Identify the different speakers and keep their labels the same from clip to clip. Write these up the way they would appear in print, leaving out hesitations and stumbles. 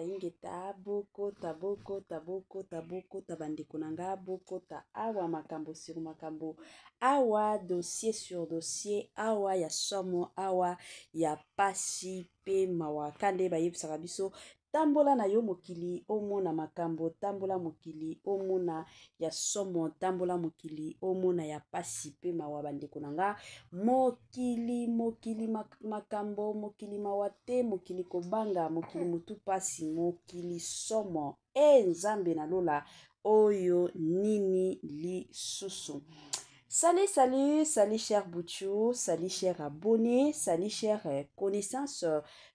Speaker 1: ingeta boko tabandeko nanga boko ta awa makambo sur makambo awa dossier sur dossier awa ya somo awa ya pasi pe mawa kande bayebisaka biso tambola na yo mokili omona makambo tambola mokili omona ya somo tambola mokili omona ya pasi pe mawa bandeko nanga mokili makambo mokili mawate mokili kobanga mokili mutu pasi mokili somo nzambe na lola oyo nini li susu. Salut chers Boutchou, salut chers abonnés, salut chers connaissances,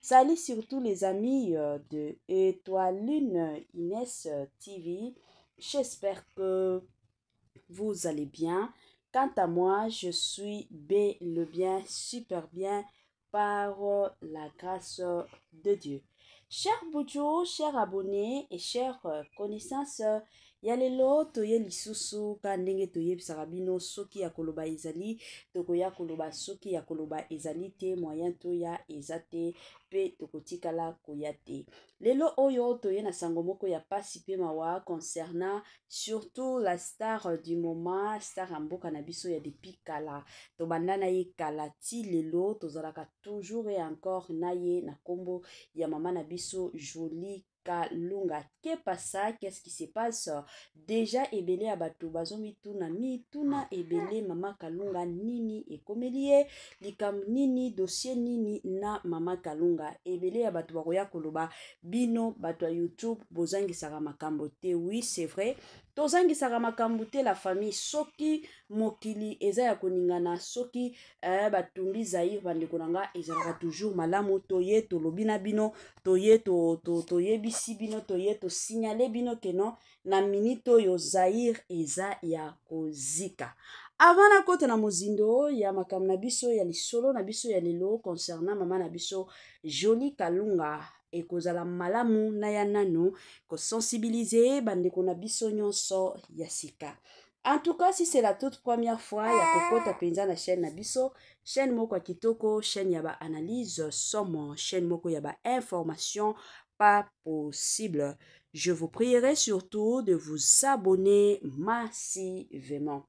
Speaker 1: salut surtout les amis de Étoile Lune Inès TV. J'espère que vous allez bien. Quant à moi, je suis bien, super bien par la grâce de Dieu. Chers Boutchou, chers abonnés et chers connaissances, yalelo toye lisusu ka ndenge toye bisarabino soki ya koloba ezali tokoya koloba soki ya koloba ezali te moyen toya ezate pe tokotikala koyate lelo oyo toye na sango moko ya pasi pe mawa concernant surtout la star du moment star amboka na biso ya depuis kala to bandana ye kala ti lelo tozalaka toujours et encore na ye na kombo ya mama na biso Jolie Kalunga. Qu'est-ce qui se passe? Déjà ebele abato bazomi tuna ebele mama Kalunga nini ekomelie likam nini dossier nini na mama Kalunga ebele abato bakoya koloba bino bato YouTube bozangi saka makambo te. Oui, c'est vrai. Tozangi saka makambo te la famille soki mokili eza ya koningana soki batumbi Zaïr bandeko nanga ezalaka toujours malamu toye tolobina bino toye toye bisi bino toye to signaler bino keno na minito yo Zaïr eza ya kozika. Avant na kote na mozindo ya makam na biso ya lisolo na biso ya lelo concernant mama na biso Jolie Kalunga ekozala malamu na ya nano ko sensibiliser bandeko na biso nyonso ya sika. En tout cas, si c'est la toute première fois ya kokota penza na chaîne na biso, chaîne moko kitoko, chaîne yaba analyse somo, chaîne moko yaba information pas possible. Je vous prierai surtout de vous abonner massivement.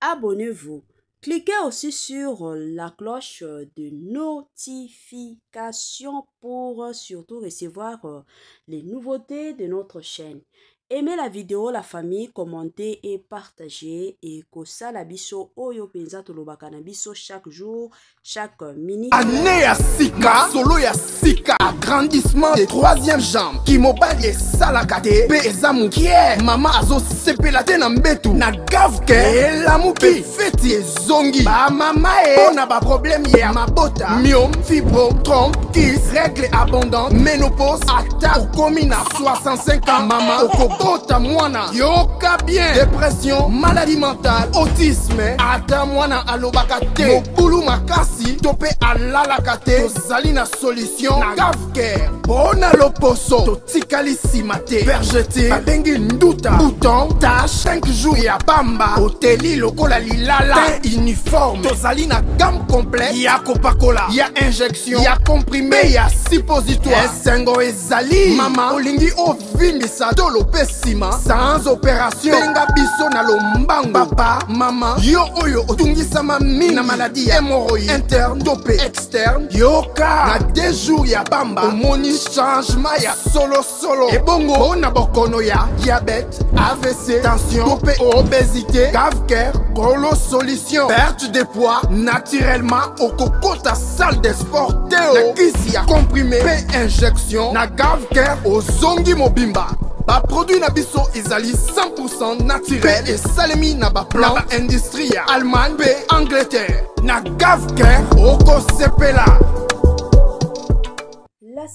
Speaker 1: Abonnez-vous. Cliquez aussi sur la cloche de notification pour surtout recevoir les nouveautés de notre chaîne. Aimez la vidéo, la famille, commentez et partagez. Et kosa la biso oyo penza tolobaka na biso chaque jour, chaque minute.
Speaker 2: Année ya sika, solo ya sika, agrandissement des troisième jambes. Kimobali salakate, pe ezamu kie. Mama azo sepela te na mbetu, na gavke, la muki, feti ezongi. Ba mama ona ba problème ya mabota. Myome, fibrome, trompe, kiss, règle abondante, ménopause, ata okomi na 65 ans. Mama oko Bota mwana yoka bien dépression maladie mentale autisme ata mwana alobakate mobulu makasi tope alalakate tozali na solution na gavker bona loposo totikali simate vergete babengi nduta bouton tache 5 jours ya pamba hoteli lokola lilala uniforme tozali na gamme complète ya kopakola ya injection ya comprimé ya suppositoire esengo ezali mama olingi ovimbisa tolope sans opération benga biso na lombango papa mama yo oyo otungisama mingi na maladie hémorroïde interne topé externe yoka na 2 jours ya bamba omoni changement ya solo ebongo na bokono ya diabète AVC tension topé obésité gavker gros solution perte de poids naturellement okokota salle de sport teo na kisi ya comprimé pe injection na gavker ozongi mobimba. Ba produit na biso ezali 100% naturel et salemi na ba plan na ba industrie ya Allemagne pe Angleterre na gavker oko sepela.
Speaker 1: La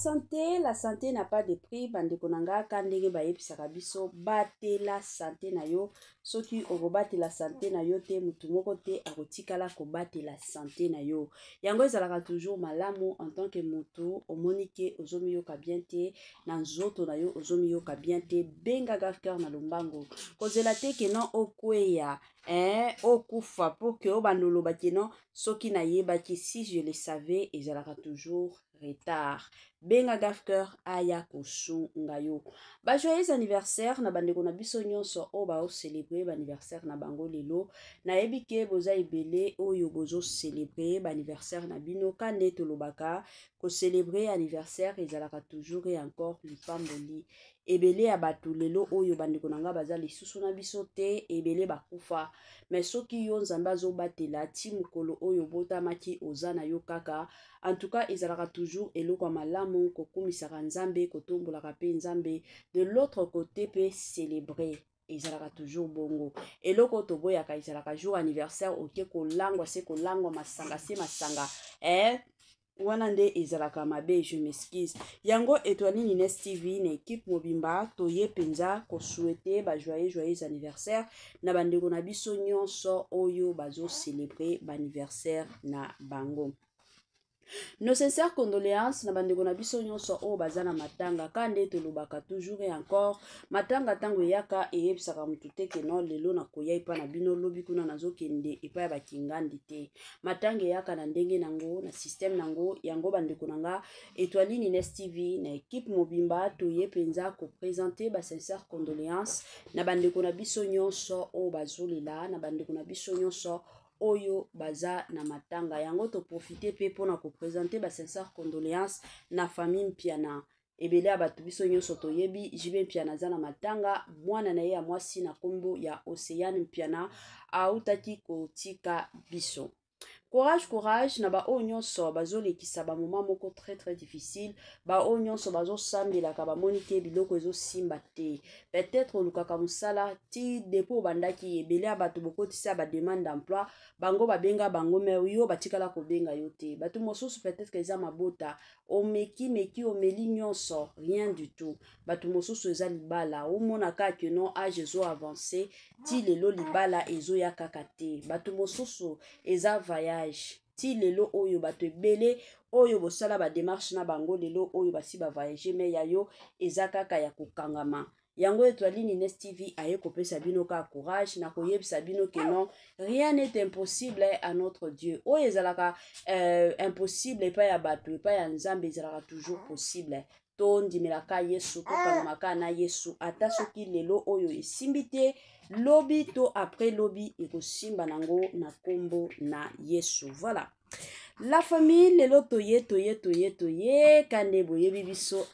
Speaker 1: la santé n'a pas de prix. Bande konanga kandenge ba yepisaka biso batela santé na yo. Soki okobatela santé na yo te mutu moko te akotikala kobatela santé na yo. Yango ezalaka toujours malamu en tant que mutu omoni ke ozomi yoka bien te na nzoto na yo ozomi yoka bien te benga gafker na lombango. Kozela te ke non okweya okufa po ke obandolo bakeno soki na yebaki si je le savais ezalaka toujours retard. Benga gafker aya kosu ngayo. Ba joyeux anniversaire na bandeko na biso nyonso o ba o célébrer ba anniversaire na bango lelo. Na yebike boza ebele oyo bozo célébrer ba anniversaire na bino kande tolobaka ko célébrer anniversaire ezalaka toujours et encore lipamboli. Ebele ya batu lelo oyo bandeko nanga baza lisusu na biso te ebele bakufa. Mais soki yo nzambe azobatela ti mukolo oyo botamaki oza na yo kaka en tout cas ezalaka toujours eloko malamu kokumisaka nzambe kotombolaka pe nzambe de l'autre côté pe célébrer ezalaka toujours bongo eloko toboyaka ezalaka jour anniversaire oke kolangwa se kolangwa masanga se masanga wana nde ezalaka mabe je m'excuse yango Étoile Nines TV na équipe mobimba toye penza ko souhaiter ba joyeux anniversaire na bandeko na biso nyonso oyo bazo célébrer ba anniversaire na bango. Nos sincères condoléances na bandeko na biso nyonso o bazana matanga kande tolobaka toujours et encore matanga tango yaka eyebisaka mutu te ke non lelo na koya epa na bino lobi kuna nazokende epa ya bakingandi te matanga yaka na ndenge nango na système nango yango bandeko nanga Étoile Nines TV na équipe mobimba toye penza ko présenter ba sincères condoléances na bandeko na biso nyonso o bazolela na bandeko na biso nyonso oyo baza na matanga yango to profiter pe pona ko présenter ba sincères condoléances na famille Mpiana ebele abatu biso nyonso toyebi Jibe Mpiana za na matanga mwana na ye ya mwasi na kombo ya Océane Mpiana autaki kotika biso. Courage na ba nyonso bazolekisa ba moment moko très difficile ba nyonso bazosambela ka ba monike biloko ezo simba te peut-être olukaka musala ti depo bandaki ebele abatu bokotisa ba demande d'emploi bango babenga bango mais yo batikala ko benga yo te batu mosusu peut-être que eza mabota omeki omeli nyonso rien du tout batu mosusu eza libala omona ka que non âge ezo avancé ti lelo libala ezo ya kaka te batu mosusu eza voyage ti lelo oyo bato ebele oyo bosala ba démarche na bango lelo oyo basi ba voyager mais yayo eza kaka ya kokangama yango Étoile Nines TV aye kopesa bino ka courage na koyebisa bino que non rien n'est impossible à notre Dieu oyo ezalaka impossible epa ya bato epa ya nzambe ezalaka toujours possible tondimelaka Yesu tokangamaka na Yesu ata soki lelo oyo esimbi te lobi to après lobi ekosimba nango na kombo na Yesu. Voilà. La famille lelo toye kande boyebi biso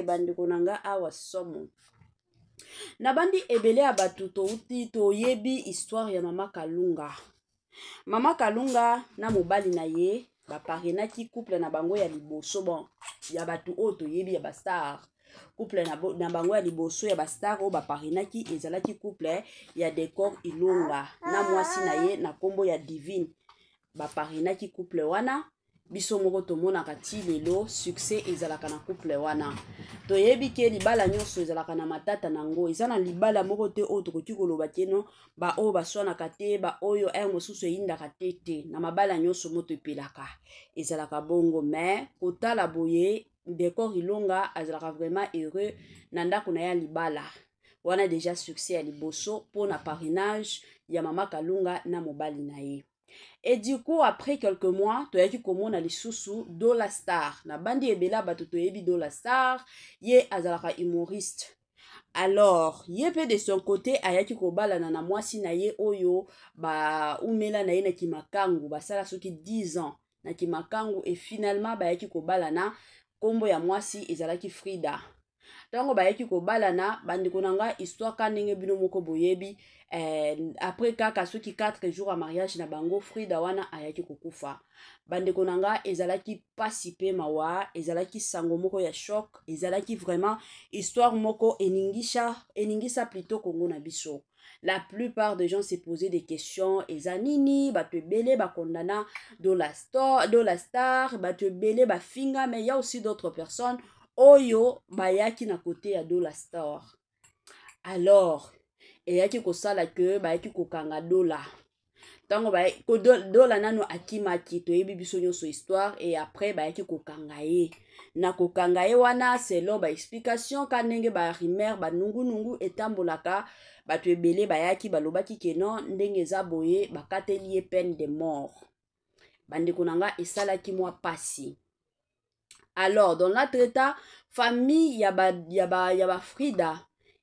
Speaker 1: bandeko nanga awa somo. Na bandi ebele abatu touti toyebi histoire ya Mama Kalunga. Mama Kalunga na mobali na ye baparenaki couple na bango ya liboso bon ya batu oyo toyebi ya bastar. Couple na bango ya liboso ya bastar o baparenaki ezalaki couple ya Décor Ilonga na mwasi na ye na kombo ya Divine baparenaki couple wana biso moko tomonaka ti lelo succès ezalaka na couple wana toyebi ke libala nyonso ezalaka na matata nango eza na libala moko te oyo tokoki koloba keno ba oyo baswanaka te ba oyo mosusu eyindaka te na mabala nyonso moto epelaka ezalaka bongo mais kotala boye Décor Ilonga azalaka vraiment heureux na ndako na ya libala wana déjà succès ya liboso po na parrainage ya Mama Kalunga na mobali na ye. Et du coup après quelques mois toyaki komona lisusu Dola Star na bandi ebela bato toyebi Dola Star ye azalaka humoriste. Alors ye pe de son côté ayaki kobalana na mwasi na ye oyo ba umela na ye na kimakangu basala soki 10 ans na kimakangu et finalement bayaki kobalana kombo ya mwasi ezalaki Frida Tango bayaki ko balana bandeko nanga histoire ka ndenge bino moko boyebi après kaka soki 4 jours à mariage na bango Frida wana ayaki kokufa. Bandeko nanga ezalaki pasi pe mawa, ezalaki sango moko ya choc, ezalaki vraiment histoire moko eningisa plutôt Congo na biso. La plupart des gens se posaient des questions. Ezanini, batu belé, ba kondana, do la star, batu belé, ba finga, mais il y a aussi d'autres personnes. Oyo, bayaki na côté ya do la star. Alors, eyaki kosala que, bayaki kokanga dola. Tango ko dola nano akimaki, toyebi biso nyonso histoire, et après, bayaki kokanga ye. Na kokanga ye wana, selon ba explication, kanenge ba rimer, ba nungu etambolaka, batu ebele bayaki balobaki ke non ndenge eza boye bakateli ye peine de mort. Bandeko nanga esalaki mwa pasi. Alors dans l'autre état, famille ya ba Frida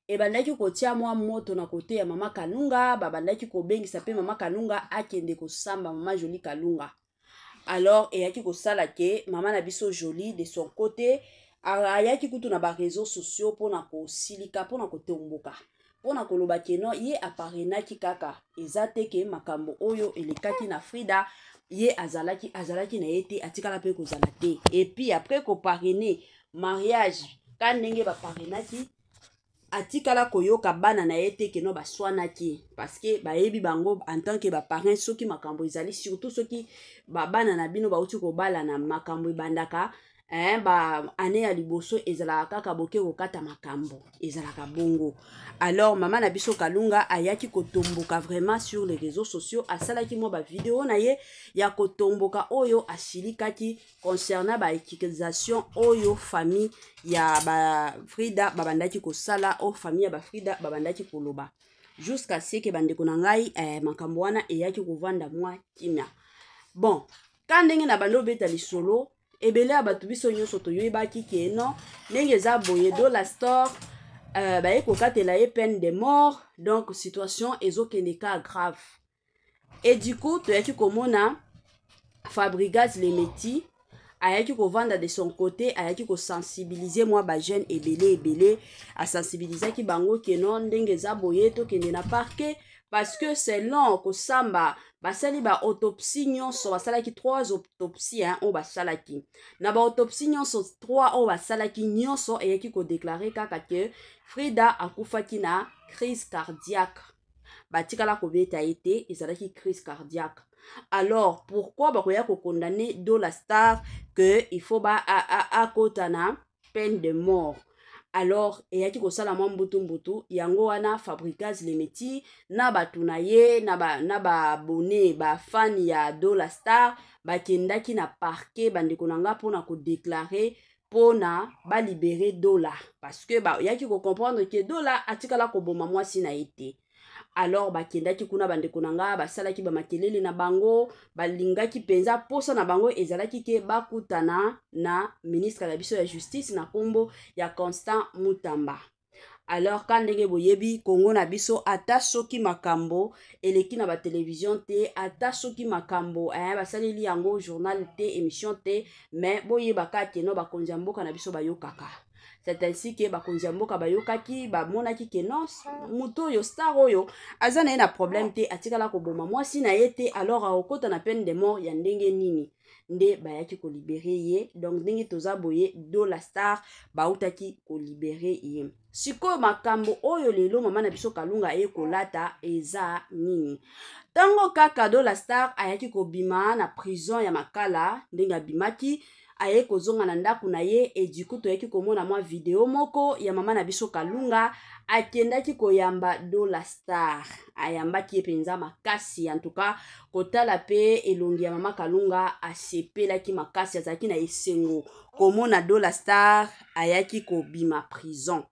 Speaker 1: e bandaki kotia mwa moto na kote ya mama Kalunga, bandaki kobengisa pe mama Kalunga akende kosamba mama Jolie Kalunga. Alors eyaki kosala ke mama na biso Jolie de son côté ayaki kutu na ba réseaux sociaux pona kosilika pona kotomboka. Pona koloba keno ye aparenaki kaka ezate ke makambo oyo elekaki na Frida ye azalaki na yete atikala pe kozala te. Et puis après ko parrainer mariage ka ndenge ba parrainaki atikala koyoka bana na yete keno baswanaki parce que bayebi bango en tant que ba parrain soki makambo ezali surtout soki ba bana na bino bauti ko bala na makambo ibandaka ba ane ya liboso ezalaka kaka boke kokata makambo ezalaka bongo. Alors mama na biso Kalunga ayaki kotomboka vraiment sur les réseaux sociaux asalaki mo ba vidéo na ye ya kotomboka oyo asilikaki concernant ba accusation oyo famille ya ba Frida babandaki kosala o famille ya ba Frida babandaki koloba jusqu'à ce que bandeko na ngai makambo wana eyaki kovanda mwa kimia. Bon ka ndenge na bando beta lisolo ebele abatu biso nyonso toyebaki ke non ndenge eza boye do la store baye kokatela ye peine de mort, donc situation ezokende ka grave. Et du coup toyaki komona Fabregas Lemeti ayaki kovanda de son côté ayaki ko sensibiliser moi ba jeune ebele a sensibiliser ki bango ke non ndenge eza boye to kende na parquet parce que selon kosamba basali ba autopsie nyonso basalaki 3 autopsies o basalaki na ba autopsie nyonso 3 o basalaki nyonso eyaki ko déclarer kaka ke Frida akufaki na crise cardiaque batikala ko beta été ezalaki crise cardiaque. Alors pourquoi bakoya ko condamner do la star que il faut ba a kotana peine de mort. Alors eyaki kosala mwa mbutu yango wana Fabregas Lemeti na batuna ye na ba abonné ba fan ya do la star bakendaki na parquet bandeko nanga pona ko déclarer pona ba libérer dola parce que ba yaki ko comprendre que dola atikala ko boma mwasi na été. Alors bakendaki kuna bandeko nanga basalaki ba makelele na bango balingaki penza posa na bango ezalaki ke bakutana na ministre la biso ya justice na kombo ya Constant Mutamba. Alors quand ndenge boyebi Congo na biso ata soki makambo eleki na ba télévision te ata soki makambo basaleli yango journal te émission te mais boyeba ka keno bakonzi mboka na biso bayokaka. C'est ainsi que bakonzi mboka bayokaki bamonaki ke non muto yo star oyo azana na problème te atikala ko boma mwasi na yete alors akota na peine de mort ya ndenge nini nde bayaki ko libérer ye donc ndenge toza boye do la star bautaki ko libérer ye. Siko makambo oyo lelo mama na biso Kalunga kolata eza nini tango kaka do la star ayaki ko bima na prison ya Makala ndenge abimaki aye kozonga na ndaku na ye et du coup toyaki komona mwa video moko ya mama na biso Kalunga akendaki koyamba do la star ayambaki penza makasi en tout cas kotala pe elongi ya mama Kalunga asepelaki makasi azaki na esengo komona do la star ayaki kobima prison.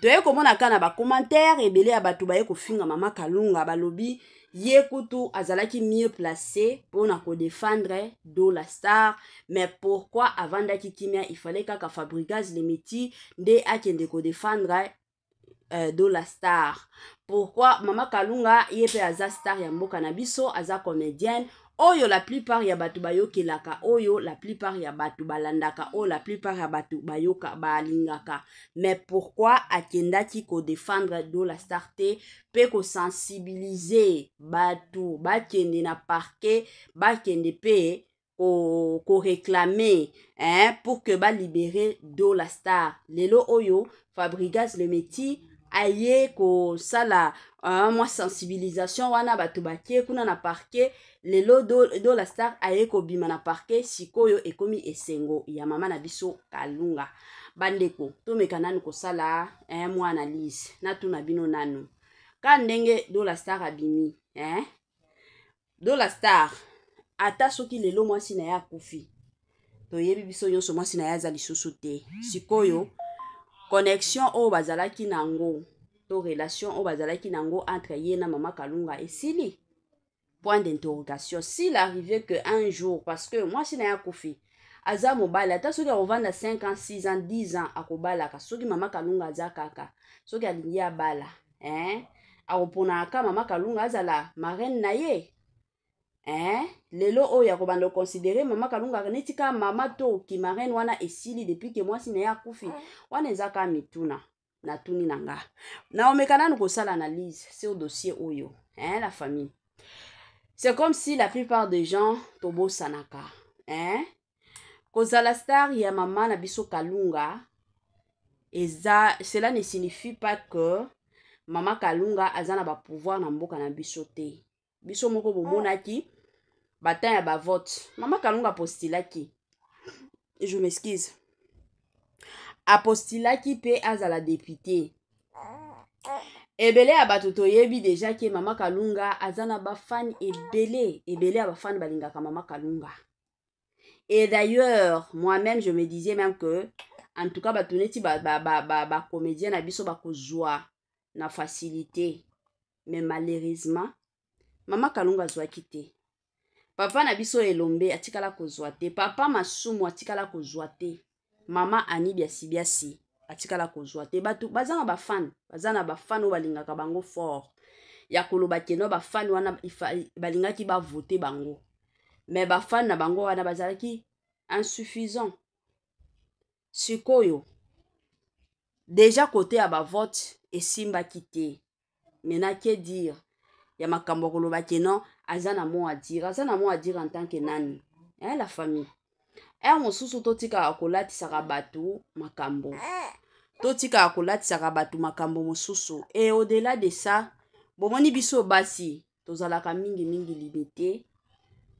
Speaker 1: Toye komona kana ba commentaire ebele ya batu baye kofinga mama Kalunga balobi ye kutu azalaki mieux placé pour na ko défendre do la star mais pourquoi avant daki kimia il fallait kaka Fabregas Lemeti nde akende ko défendre do la star. Pourquoi mama Kalunga ye pe aza star ya mboka na biso aza comédienne oyo la plupart ya batu bayokelaka, oyo la plupart ya batu balandaka, oyo la plupart ya batu bayoka balingaka. Mais pourquoi akendaki ko défendre Dola Star te pe ko sensibiliser batu bakende na parquet, bakende pe ko réclamer pour que ba libérer Dola Star. Lelo oyo Fabregas Le Meti aye ko sala moi sensibilisation wana batu bakie kuna na parquet. Lelo Dola Star aye ko bima na parquet sikoyo ekomi esengo ya mama na biso Kalunga. Bandeko to meka nanu ko sala moi analyse na tuna bino nanu ka ndenge Dola Star abimi Dola Star ata soki lelo mwasi na ya kufi to yebi biso nyonso mwasi na ya za lisusu te sikoyo connexion o bazalaki nango to relation o bazalaki nango entre ye na mama Kalunga esili. Point d'interrogation. S'il arrivait que un jour, parce que moi si na ya kufi aza mobala ata soki akovanda 5 ans 6 ans 10 ans akobalaka soki mama Kalunga aza kaka soki alingi abala akoponaka mama Kalunga azala marraine na ye lelo oyo akobanda considérer mama Kalunga neti ka mama to ki marraine wana esili depuis que mwasi na ya kufi wana ezaka mituna na tuni nanga na omekana no kosala analyse sur dossier oyo la famille. C'est comme si la plupart des gens tobo sanaka kozala star ya mama na biso Kalunga eza, cela ne signifie pas que mama Kalunga azana ba pouvoir na mboka na biso te. Biso moko bomonaki batan ya ba vote mama Kalunga postulaki, je m'excuse, apostulaki pe azala député. Ebele ya bato toyebi déjà que mama Kalunga azana ba fan ebele ya ba fan balingaka mama Kalunga. Et d'ailleurs, moi-même je me disais même que en tout cas bato neti ba comédien na biso ba kozwa na facilité. Mais malheureusement mama Kalunga zwaki te. Papa na biso Elombe atikala kozwa te. Papa Masumu atikala kozwa te. Mama Ani Biasi atikala kozwa te. Batu bazana ba fan o balingaka bango fort. Ya koloba keno ba fan wana balingaki ba voter bango. Mais ba fan na bango wana bazalaki insuffisant. Sikoyo déjà côté à ba vote et simba kité. Maintenant que dire ya makambo koloba keno azana mo à dire en tant que nani la famille mosusu totika akolati sarabatu makambo totika akolati sarabatu makambo mosusu et au-delà de ça bomoni biso basi tozalaka mingi limité.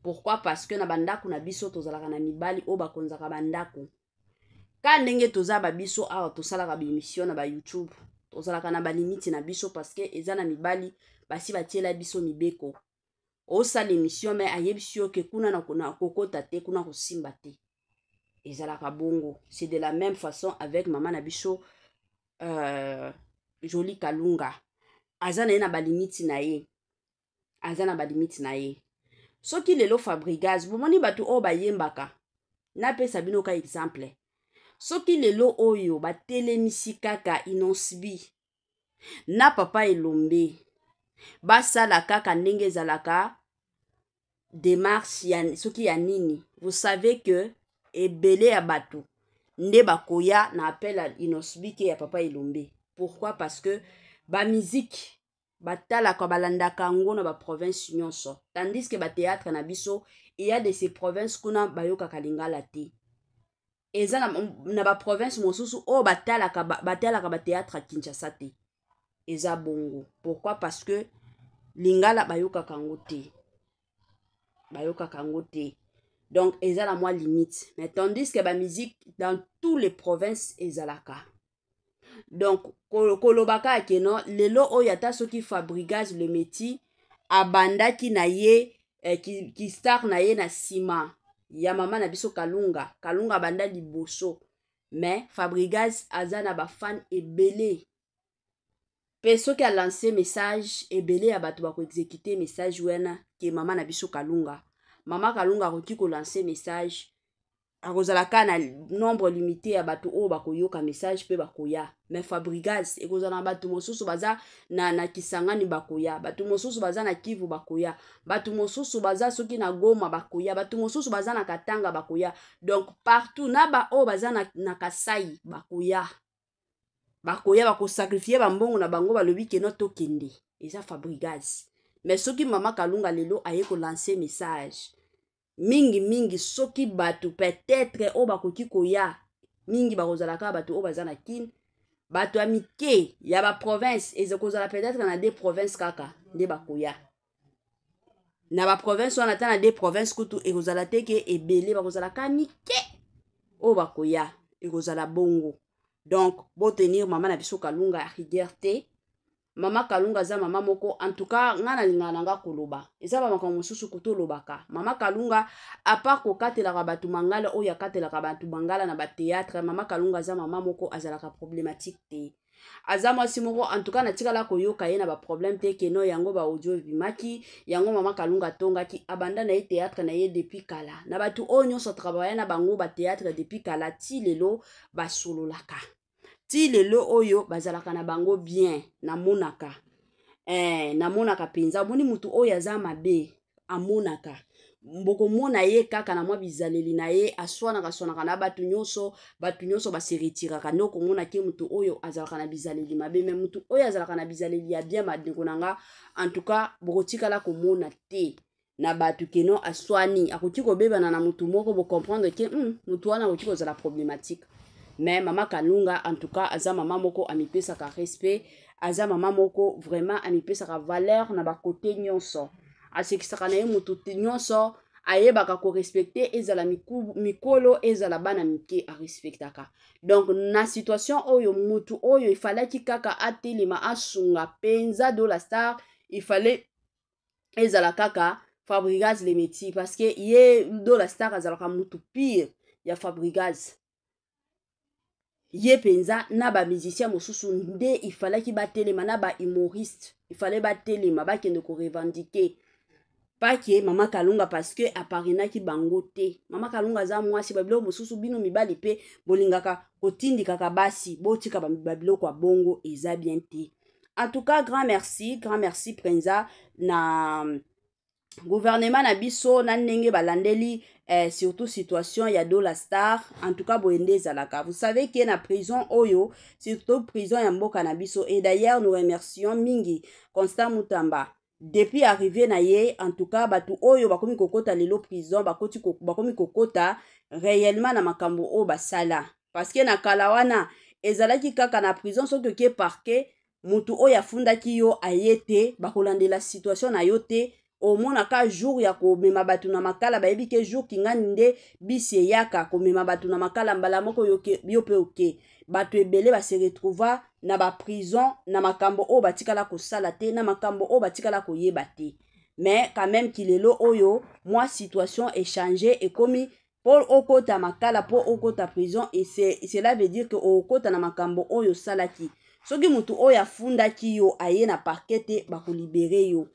Speaker 1: Pourquoi? Parce que na bandako na biso tozalaka na mibali o bakonzaka bandako ka ndenge tozaba biso awa tosalaka ba émission na ba YouTube tozalaka na ba limite na biso parce que eza na mibali basi batiela biso mibeko o sala émission mais ayebisio ke kuna na kokota te kuna kosimba te ezalaka bongo. C'est de la même façon avec maman na biso Jolie Kalunga azana na ba limite na ye soki lelo Fabregas bomoni batu o bayembaka na pesa bino ka exemple soki lelo oyo batelemisi kaka Inosbi na papa Elombe basala kaka ndenge ezalaka démarche ya soki ya nini, vous savez que ebele ya batu nde bakoya na appel à Inosbi ke ya papa Elombe. Pourquoi? Parce que ba musique batala kwa balandaka ngo na ba province nyonso, tandis que ba théâtre na biso il y a de ces provinces kuna bayoka kalingala te. Eza na ba province mosusu o batala ka ba théâtre à Kinshasa te. Eza bongo. Pourquoi? Parce que lingala bayoka kango te. Donc eza la moi limite. Mais tandis que ba musique dans toutes les provinces ezalaka. Donc kolobaka keno lelo oyata soki Fabregas Le Meti abandaki na ye ki star na ye na sima ya mama na biso Kalunga banda liboso, mais Fabregas azana ba fan ebele pe soki a lancé message ebele ya bato ba ko exécuter message wana ke mama na biso Kalunga. Mama Kalunga roki ko lancer message akozalaka na nombre limité ya bato oyo bakoyoka message pe bakoya. Mais Fabregas ekozala na bato mosusu baza na Kisangani bakoya, bato mosusu baza na Kivu bakoya, bato mosusu baza soki na Goma bakoya, bato mosusu baza na Katanga bakoya. Donc partout na ba oyo baza na Kasai bakoya. Bakoya bakosakrifie bambongo na bango balobi keno tokende. Eza Fabregas. Mais soki Mama Kalunga lelo aye ko lancer message mingi soki bato peut-être o bakoki koya mingi bakozalaka bato o bazana kin bato ya mike ya ba province ezokozala peut-être na des provinces kaka nde bakoya na ba province wana ta na des provinces kutu ekozala teke ebele bakozalaka mike o bakoya ekozala bongo. Donc bo tenir Mama na biso Kalunga ya rigueur te. Mama Kalunga za mama moko en tout cas ngana lingana nga koloba eza ba makambo mosusu kuto lobaka. Mama Kalunga a part ko katela ka batu mangala o ya katela ka batu mangala na ba théâtre. Mama Kalunga za mama moko azalaka problématique te. Aza mwasi moko en tout cas na tikala koyoka ye na ba problème te keno yango ba audio bimaki yango Mama Kalunga tongaki abanda na ye théâtre na ye depuis kala na batu onyo so travailler na bango ba théâtre depuis kala ti lelo ba sololaka. Ti lelo oyo bazalaka na bango bien na monaka na monaka penza moni mutu oyo aza mabe amonaka mboko mona ye kaka na mwa bizaleli na ye aswanaka na batu nyonso basi retiraka ndoko mona ke mutu oyo azalaka na bizaleli mabe. Mais mutu oyo azalaka na bizaleli ya bien madeko nanga en tout cas bokotikala komona te na batu keno aswani akoki kobebana na mutu moko bo comprendre ke mutu wana akoki kozala problématique. Mais Mama Kalunga en tout cas aza mama moko amipesaka respect, aza mama moko vraiment amipesaka valeur na ba côté nyonso. Asekisaka na ye mutu nyonso ayebaka ko respecter ezala mikolo ezala bana mike a respectaka. Donc na situation oyo mutu oyo il fallait ki kaka atelema asunga penza do la star, il fallait ezala kaka Fabregas le métier parce que ye do la star azalaka mutu pire ya Fabregas. Ye penza na ba musicien mosusu nde il fallait ki batelema na ba humoriste, il fallait batelema ba kende ko revendiquer pas que Mama Kalunga parce que aparina ki bango te. Mama Kalunga za mwasi babilo mosusu bino mibali pe bolingaka kotindika ka basi botika babilo kwa bongo eza bien te. En tout cas grand merci Prenza na gouvernement na biso na ndenge balandeli surtout situation ya do la star en tout cas boende zalaka. Vous savez que na prison oyo surtout prison ya mboka na biso et d'ailleurs nous remercions mingi Constant Mutamba depuis arrivé na ye en tout cas batu oyo bakomi kokota lelo prison bakomi kokota réellement na makambo o basala parce que na kalawana ezalaki kaka na prison soki ke parquet mutu oyo afundaki yo ayete bakolandela situation na yo te. Au mona ka jour ya ko mema batu na makala bayebi ke jour kingani nde bisi yaka ko mema batu na makala mbala moko yo pe oke batu ebele ba se retrouva na ba prison na makambo o batikala ko sala te na makambo o batikala ko yeba te. Mais quand même kilelo oyo moi situation est changé et komi pour okota makala pour okota prison et cela veut dire que okota na makambo oyo salaki soki mutu oyo afundaki yo aye na parquet te bako libérer yo.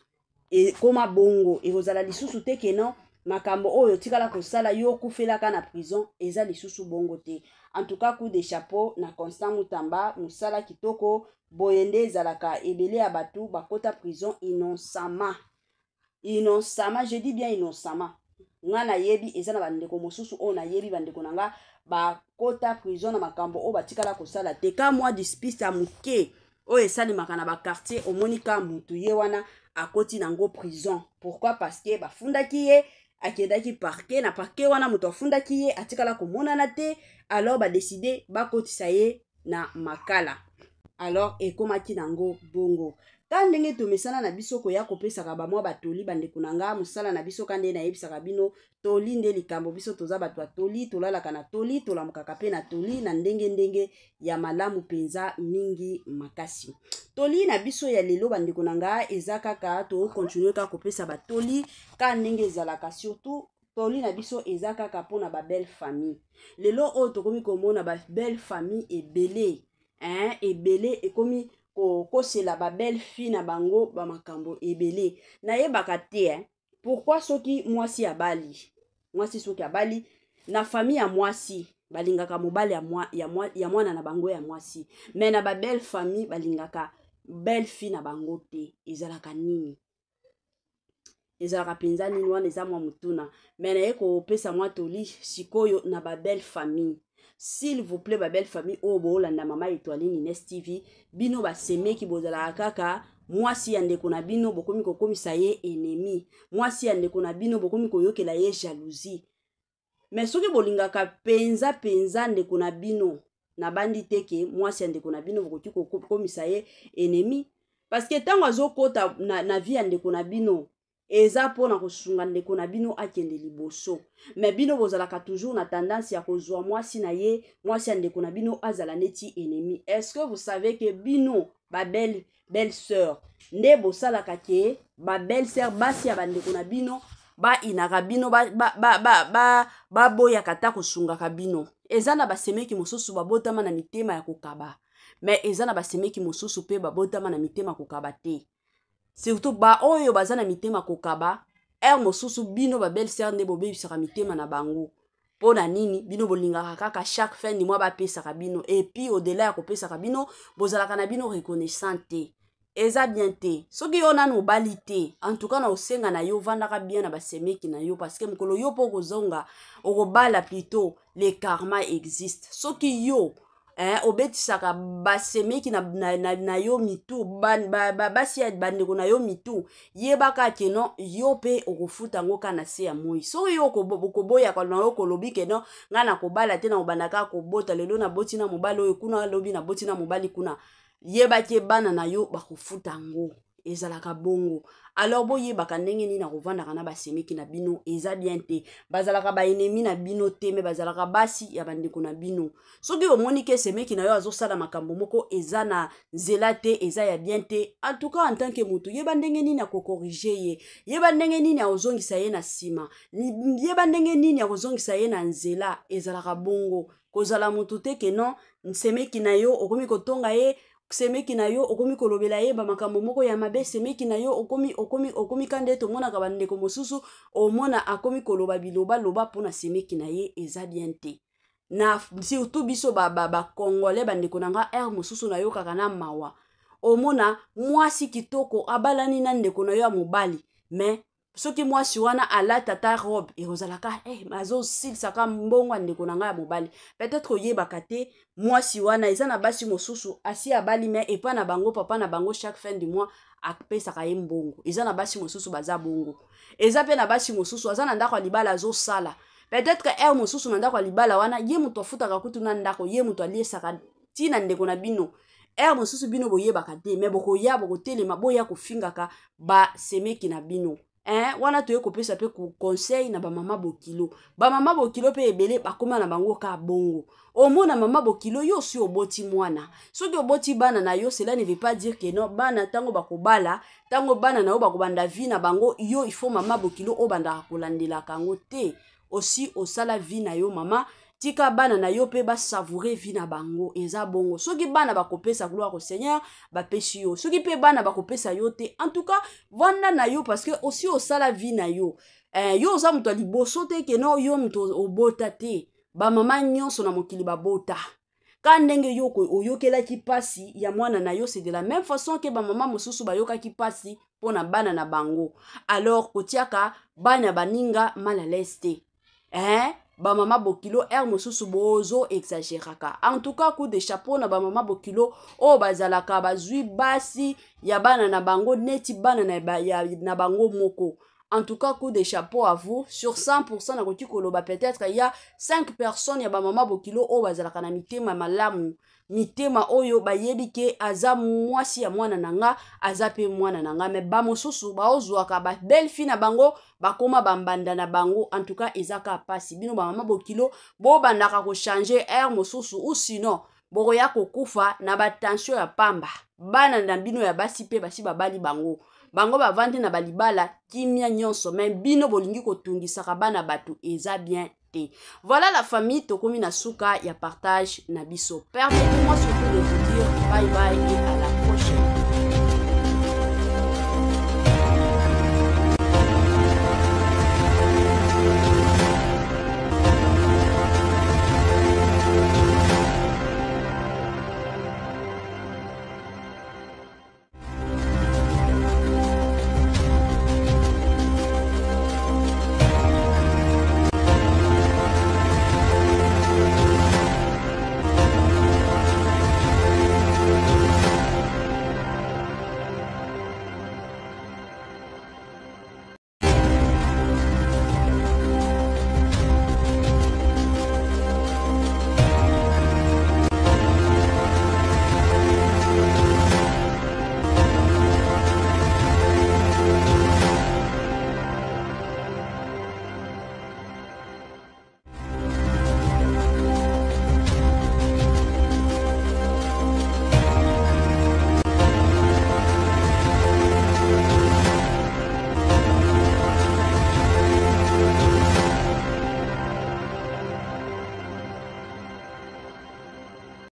Speaker 1: Et koma bongo ekozala lisusu te keno makambo oyo tikala kosala yo kufelaka na prison eza lisusu bongo te. En tout cas coup de chapeau na Constant Mutamba musala kitoko boyende ezalaka ebele ya batu bakota prison innocemment, je dis bien innocemment. Nga na yebi eza na bandeko mosusu o na yebi bandeko nanga bakota prison na makambo o batikala kosala te ka moi dispiste ya muke o esalimaka na ba quartier omonika mutu ye wana akoti nango prison. Pourquoi? Parce que bafundaki ye akedaki parquet na parquet wana mutu afundaki ye atikala komonana te alors ba décider bakotisa ye na makala alors ekomaki nango bongo. Ka ndenge tomesana na biso koya kopesaka bamwa batoli bandeko nanga musala na biso kande na yebisaka bino toli nde likambo biso toza bato ya toli tolalaka na toli tolamukaka pe na toli na ndenge ya malamu penza mingi makasi. Toli na biso ya lelo bandeko nanga eza kaka to continuer ka kopesa batoli ka ndenge ezalaka surtout toli na biso eza kaka pona ba belle famille. Lelo o tokomi komona ba belle famille ebele ebele ekomi ko c'est la ba belle fille na bango ba makambo ebele na yebaka te pourquoi soki mwasi abali na famille ya mwasi balingaka mobali ya mwana na bango ya mwasi, mais na ba belle famille balingaka belle fille na bango te. Ezalaka nini? Ezalaka penza nini wana eza mwa mutuna. Mais na ye kopesa mwa toli sikoyo na ba belle famille. S'il vous plaît, ba belle famille o bolanda mama Étoiline Ines TV, bino ba semeki bozala kaka mwasi ya ndeko na bino bokomi kokomisa ye ennemi. Mwasi ya ndeko na bino bokomi koyokela ye jalousie. Mais soki bolingaka penza ndeko na bino na bandi teke mwasi ya ndeko na bino bokoki kokomisa ye ennemi, parce que tango azokota na vie ya ndeko na bino eza pona kosunga ndeko na bino akende liboso. Mais bino bozalaka toujours na tendance ya kozwa mwasi na ye, mwasi ya ndeko na bino azala neti ennemi. Est-ce que vous savez que bino ba belle sœur nde bosalaka ke ba belle sœur basi ya bandeko na bino ba inaka bino ba boya kata kosunga ka bino? Eza na basemeki mosusu babotama na mitema ya kokaba, mais eza na basemeki mosusu pe babotama na mitema kokaba te. Surtout ba oyo baza na mitema kokaba, mosusu bino ba belle sœur nde bobebisaka mitema na bango. Pona nini? Bino bolingaka kaka chaque fin du mois bapesaka bino, et puis au-delà ya kopesaka bino bozalaka na bino reconnaissante. Eza bien te. Soki yo nanu obali te, en tout cas na osenga na yo vandaka bien na basemeki na yo, parce que mkolo yo po kozonga okobala plutôt le karma existe. Soki yo obetisaka basemeki na yo mitu basi ya bandeko na yo mitu, yebaka ke non yo pe okofuta ngo kana se ya moi. Soki yo koboya na yo kolobi ke non nga na kobala te na obandaka kobota lelo na boti na mobali oyo kuna lobi na boti na mobali kuna, yebaki bana na yo bakofuta ngo. Ezalaka bongo. Alors boyebaka ndenge nini na kovandaka na basemeki na bino, eza bien te. Bazalaka ba ennemi na bino te, me bazalaka basi ya bandeko na bino. Soki omoni ke semeki na yo azosala makambo moko eza na nzela te, eza ya bien te, en tout cas en tant que mutu yeba ndenge nini ya kokorige ye, yeba ndenge nini ya kozongisa ye na sima, yeba ndenge nini ya kozongisa ye na nzela. Ezalaka bongo. Kozala mutu te ke non semeki na yo okomi kotonga ye, semeki na yo okomi kolobela ye ba makambo moko ya mabe, semeki na yo okomi kande to mona ka bandeko mosusu omona akomi koloba biloba loba pona semeki na ye. Eza bien te. Na surtout biso ba congolais bandeko nanga mosusu na yo kaka na mawa omona mwasi kitoko abalani na ndeko na yo ya mobali, mais soki mwasi wana alata ta robe ekozalaka mazo silsaka mbongo ndeko nanga ya mobali. Peut-être oyebaka te mwasi wana eza na basi mosusu asi abali, mais epa na bango papa na bango chaque fin du mois apesaka ye mbongo. Eza na basi mosusu baza bongo. Eza pe na basi mosusu aza na ndako libala azosala. Peut-être mosusu na ndako libala wana ye muto afutaka kutu na ndako, ye muto aliesaka tina ndeko na bino. Mosusu bino boyebaka te, mais bokoya bokotelema boya kofingaka ba semeki na bino. Wana toye kopesa pe conseil na ba mama bokilo. Ba mama bokilo pe ebele bakoma na bango ka bongo. Omona mama bokilo yo si oboti mwana. Soki oboti bana na yo, cela ne veut pas dire que non bana tango bakobala, tango bana na yo bakobanda vie na bango, yo il faut mama bokilo obanda kolandela kango te. Aussi osala vie na yo mama, tika bana na yo pe ba savourer vie na bango. Eza bongo. Soki bana bakopesa gloire au Seigneur, ba pesi yo. Soki pe bana bakopesa yo te, en tout cas vanda na yo, parce que aussi osala vie na yo. Yo oza muto liboso te ke no yo muto obota te. Ba mama nyonso na mokili ba bota. Ka ndenge yo oyokela ki pasi ya mwana na yo, c'est de la même façon que ba mama mosusu ba yoka ki pasi pona bana na bango. Alors kotiaka bana baninga mal à l'aise te. Ba mama bokilo mosusu bozo exagéraka. En tout cas coup de chapeau na ba mama bokilo o bazalaka bazui basi ya bana na bango neti bana na bango moko. En tout cas coup de chapeau à vous. Sur 100% na koti koloba peut-être il y a 5 personnes ya ba mama bokilo o bazalaka na mitema malamu, mitema oyo bayebi ke aza mwasi ya mwana nanga, aza pe mwana nanga. Mais ba mosusu ba ozwaka ba belle fille na bango bakoma bambanda na bango. En tout cas ezaka pasi bino ba mama bokilo bo bandaka ko changer mosusu, ou sinon boroya kokufa na ba tension ya pamba. Bana na bino ya basi pe basi babali bango. Bango bavandi na balibala kimia nyonso, même bino bolingi kotungisaka bana batu eza bien te. Voilà la famille tokomi na suka ya partage na biso. Permettez-moi surtout de vous dire bye bye et à la